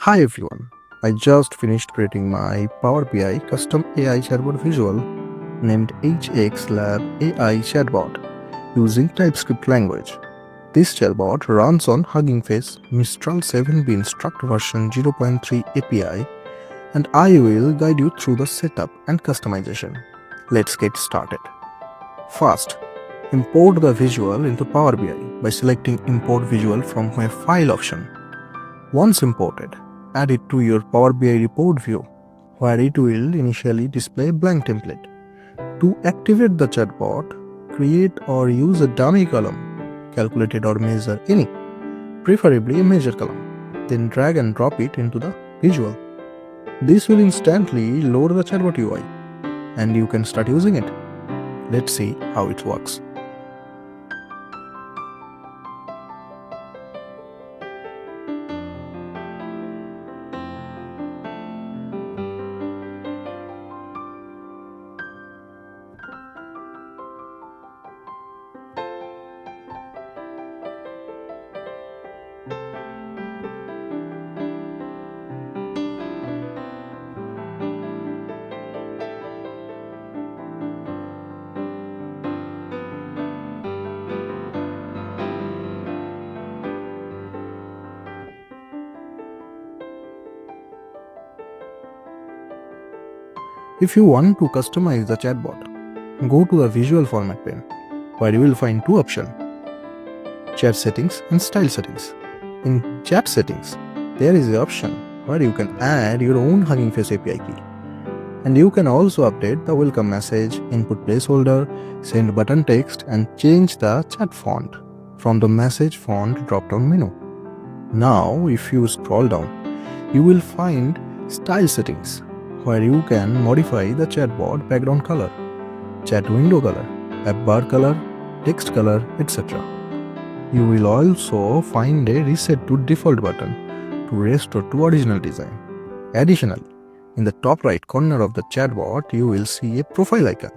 Hi everyone, I just finished creating my Power BI custom AI chatbot visual named HX Lab AI Chatbot using TypeScript language. This chatbot runs on Hugging Face Mistral 7b Instruct version 0.3 API, and I will guide you through the setup and customization. Let's get started. First, import the visual into Power BI by selecting Import Visual from my File option. Once imported, add it to your Power BI report view, where it will initially display a blank template. To activate the chatbot, create or use a dummy column, calculated or measure any, preferably a measure column. Then drag and drop it into the visual. This will instantly load the chatbot UI, and you can start using it. Let's see how it works. If you want to customize the chatbot, go to the Visual Format pane, where you will find two options: Chat Settings and Style Settings. In Chat Settings, there is the option where you can add your own Hugging Face API key. And you can also update the welcome message, input placeholder, send button text, and change the chat font from the message font drop-down menu. Now, if you scroll down, you will find Style Settings, where you can modify the chatbot background color, chat window color, app bar color, text color, etc. You will also find a Reset to Default button to restore to original design. Additionally, in the top right corner of the chatbot, you will see a profile icon.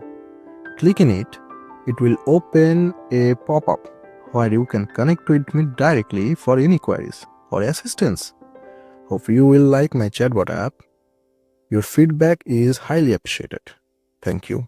Clicking it, it will open a pop-up where you can connect with me directly for any queries or assistance. Hope you will like my chatbot app. Your feedback is highly appreciated. Thank you.